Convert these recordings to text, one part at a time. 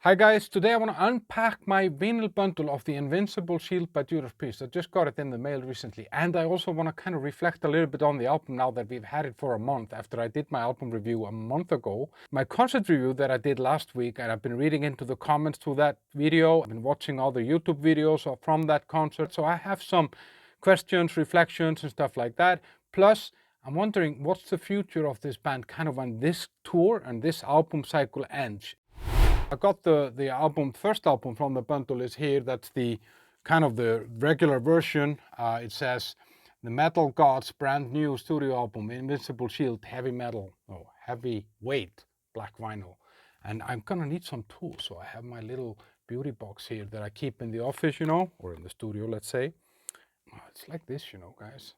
Hi guys, today I want to unpack my vinyl bundle of the Invincible Shield by Judas Priest. I just got it in the mail recently, and I also want to kind of reflect a little bit on the album now that we've had it for a month after I did my album review a month ago. My concert review that I did last week, and I've been reading into the comments to that video. I've been watching all the YouTube videos from that concert, so I have some questions, reflections and stuff like that. Plus, I'm wondering what's the future of this band kind of when this tour and this album cycle ends. I got the album, first album from the bundle is here. That's the kind of the regular version. It says the Metal Gods brand new studio album, Invincible Shield heavy metal, heavy weight black vinyl. And I'm gonna need some tools, so I have my little beauty box here that I keep in the office, or in the studio, let's say. It's like this, guys.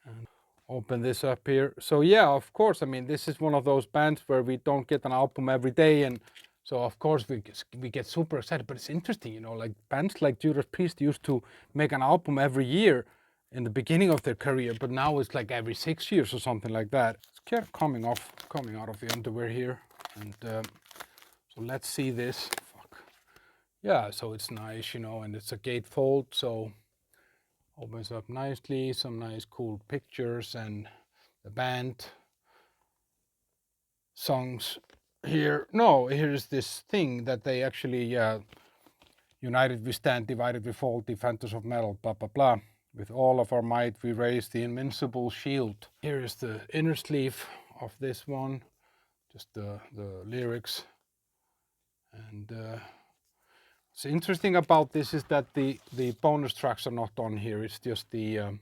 And open this up here. So yeah, of course, I mean, this is one of those bands where we don't get an album every day, and so of course we get super excited. But it's interesting, like bands like Judas Priest used to make an album every year in the beginning of their career, but now it's like every 6 years or something like that. It's kind of coming out of the underwear here, and so let's see this. Fuck. Yeah, so it's nice, and it's a gatefold, so opens up nicely, some nice cool pictures and the band songs here. No, here's this thing that they actually, united we stand, divided we fall, defenders of metal, blah, blah, blah. With all of our might we raise the invincible shield. Here is the inner sleeve of this one, just the lyrics. And what's interesting about this is that the bonus tracks are not on here. It's just the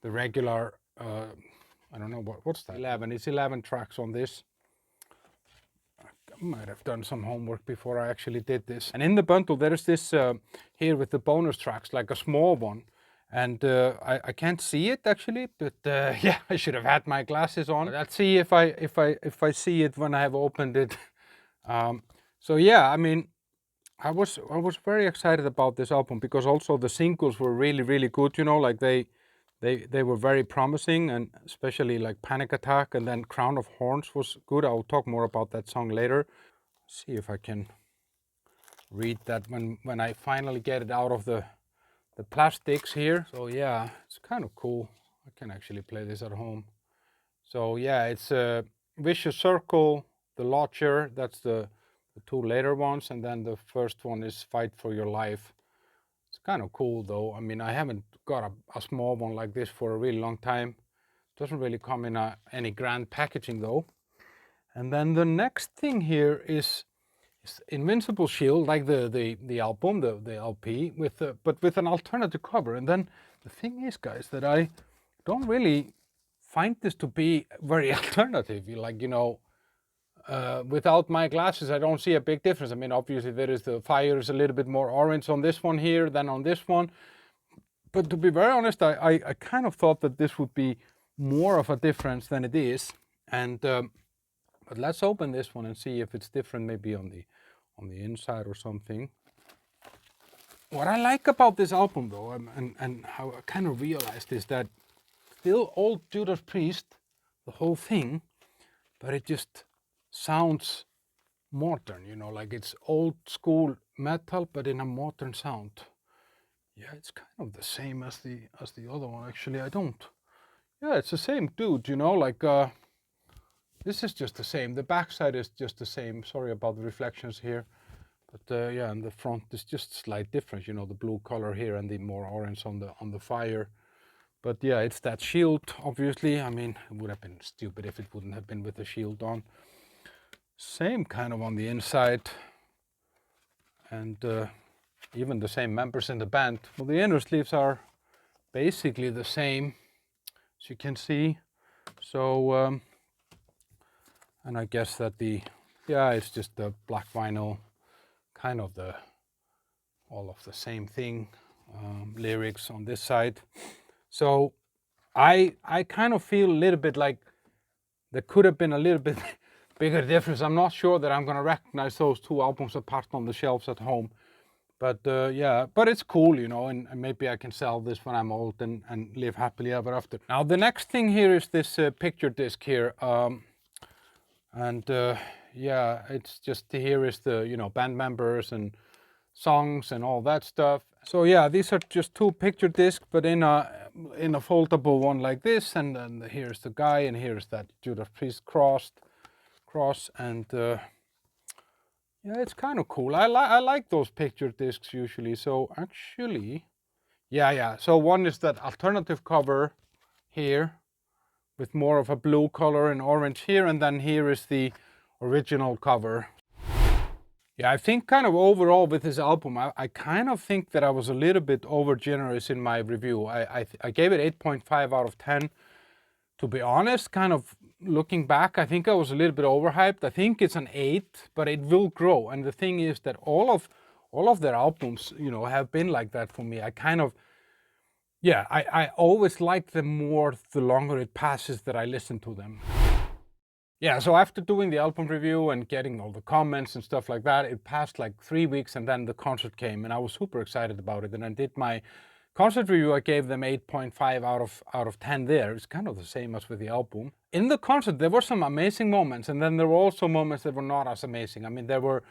regular, I don't know, what's that? 11. It's 11 tracks on this. I might have done some homework before I actually did this. And in the bundle, there is this here with the bonus tracks, like a small one. And I can't see it actually, but yeah, I should have had my glasses on. Let's see if I see it when I have opened it. So yeah, I mean, I was very excited about this album because also the singles were really good, like they were very promising, and especially like Panic Attack, and then Crown of Horns was good. I'll talk more about that song later. See if I can read that when I finally get it out of the plastics here. So yeah, it's kind of cool. I can actually play this at home. So yeah, it's a Vicious Circle, the Lodger, that's the two later ones, and then the first one is Fight for Your Life. It's kind of cool though. I mean, I haven't got a small one like this for a really long time. Doesn't really come in any grand packaging though. And then the next thing here is Invincible Shield, like the album, the LP, but with an alternative cover. And then the thing is, guys, that I don't really find this to be very alternative. Without my glasses, I don't see a big difference. I mean, obviously there is the fire is a little bit more orange on this one here than on this one. But to be very honest, I kind of thought that this would be more of a difference than it is. And but let's open this one and see if it's different, maybe on the inside or something. What I like about this album though, and how I kind of realized, is that still old Judas Priest, the whole thing, but it just sounds modern, like it's old school metal, but in a modern sound. Yeah, it's kind of the same as the other one, actually. Yeah, it's the same dude, like this is just the same. The backside is just the same. Sorry about the reflections here. But yeah, and the front is just slight difference, the blue color here and the more orange on the fire. But yeah, it's that shield, obviously. I mean, it would have been stupid if it wouldn't have been with the shield on. Same kind of on the inside. And even the same members in the band. Well, the inner sleeves are basically the same, as you can see. So, and I guess that it's just the black vinyl, kind of all of the same thing, lyrics on this side. So I kind of feel a little bit like there could have been a little bit bigger difference. I'm not sure that I'm going to recognize those two albums apart on the shelves at home. But yeah, but it's cool, and maybe I can sell this when I'm old and live happily ever after. Now the next thing here is this picture disc here. And yeah, it's just here is the, you know, band members and songs and all that stuff. So yeah, these are just 2 picture discs, but in a foldable one like this, and then here's the guy, and here's that Judas Priest cross, and yeah, it's kind of cool. I like those picture discs usually. So actually, yeah. So one is that alternative cover here with more of a blue color and orange here, and then here is the original cover. Yeah, I think kind of overall with this album, I kind of think that I was a little bit over generous in my review. I gave it 8.5 out of 10. To be honest, kind of looking back, I think I was a little bit overhyped. I think it's an 8, but it will grow. And the thing is that all of their albums, you know, have been like that for me. I kind of, yeah, I always like them more the longer it passes that I listen to them. Yeah, so after doing the album review and getting all the comments and stuff like that, it passed like 3 weeks, and then the concert came, and I was super excited about it. And I did my concert review. I gave them 8.5 out of 10 there. It's kind of the same as with the album. In the concert, there were some amazing moments, and then there were also moments that were not as amazing. I mean, there were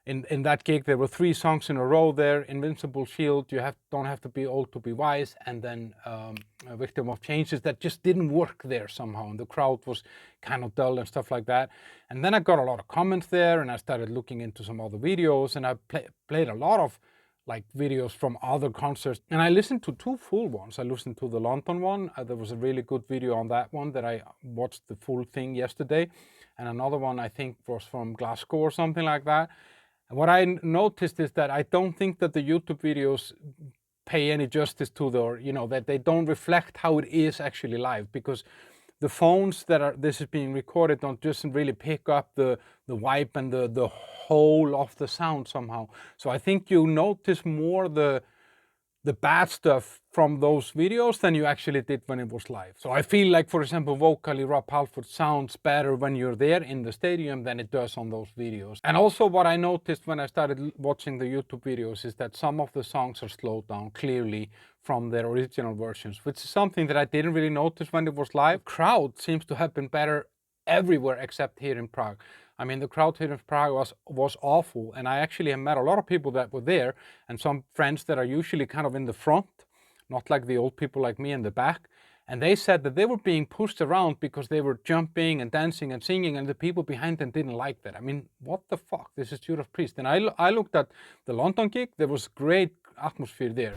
in that gig, there were 3 songs in a row there. Invincible Shield, don't have to be old to be wise, and then a Victim of Changes that just didn't work there somehow, and the crowd was kind of dull and stuff like that. And then I got a lot of comments there, and I started looking into some other videos, and I played a lot of like videos from other concerts, and I listened to 2 full ones. I listened to the London one. There was a really good video on that one that I watched the full thing yesterday, and another one I think was from Glasgow or something like that. And what I noticed is that I don't think that the YouTube videos pay any justice to that they don't reflect how it is actually live, because the phones this is being recorded don't just really pick up the vibe and the whole of the sound somehow. So I think you notice more the bad stuff from those videos than you actually did when it was live. So I feel like, for example, vocally Rob Halford sounds better when you're there in the stadium than it does on those videos. And also what I noticed when I started watching the YouTube videos is that some of the songs are slowed down clearly from their original versions, which is something that I didn't really notice when it was live. The crowd seems to have been better everywhere except here in Prague. I mean, the crowd here in Prague was awful, and I actually have met a lot of people that were there, and some friends that are usually kind of in the front, not like the old people like me in the back, and they said that they were being pushed around because they were jumping and dancing and singing, and the people behind them didn't like that. I mean, what the fuck? This is Judas Priest. And I looked at the London gig. There was great atmosphere there.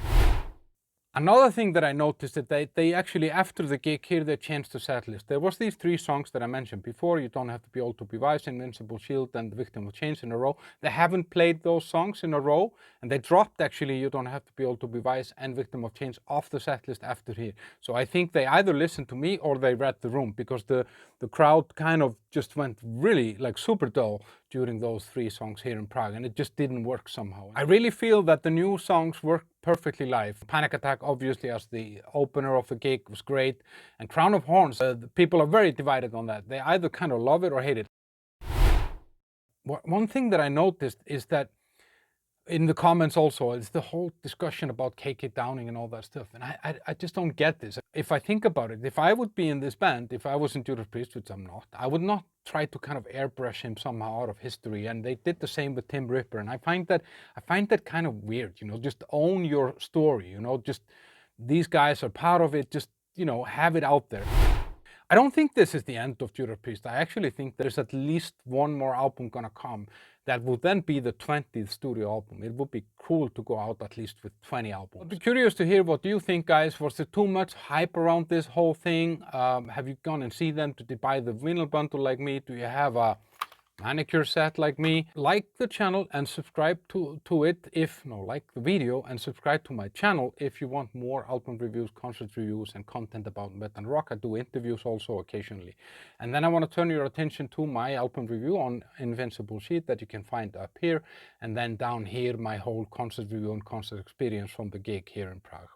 Another thing that I noticed that they actually, after the gig here, they changed the set list. There was these 3 songs that I mentioned before, You Don't Have to Be Old to Be Wise, Invincible Shield, and The Victim of Change in a row. They haven't played those songs in a row, and they dropped actually You Don't Have to Be Old to Be Wise and Victim of Change off the set list after here. So I think they either listened to me or they read the room, because the crowd kind of just went really like super dull during those 3 songs here in Prague, and it just didn't work somehow. I really feel that the new songs work perfectly live. Panic Attack, obviously, as the opener of the gig, was great, and Crown of Horns, the people are very divided on that. They either kind of love it or hate it. One thing that I noticed is that in the comments also, it's the whole discussion about KK Downing and all that stuff. And I just don't get this. If I think about it, if I would be in this band, if I was in Judas Priest, which I'm not, I would not try to kind of airbrush him somehow out of history. And they did the same with Tim Ripper. And I find that kind of weird, just own your story, just these guys are part of it, just, have it out there. I don't think this is the end of Judas Priest. I actually think there's at least one more album gonna come that will then be the 20th studio album. It would be cool to go out at least with 20 albums. I'd be curious to hear what you think, guys. Was there too much hype around this whole thing? Have you gone and seen them? Did you buy the vinyl bundle like me? Do you have a manicure set like me? Like the channel and subscribe to it like the video and subscribe to my channel if you want more album reviews, concert reviews, and content about metal and rock. I do interviews also occasionally. And then I want to turn your attention to my album review on Invincible Shield that you can find up here, and then down here my whole concert review and concert experience from the gig here in Prague.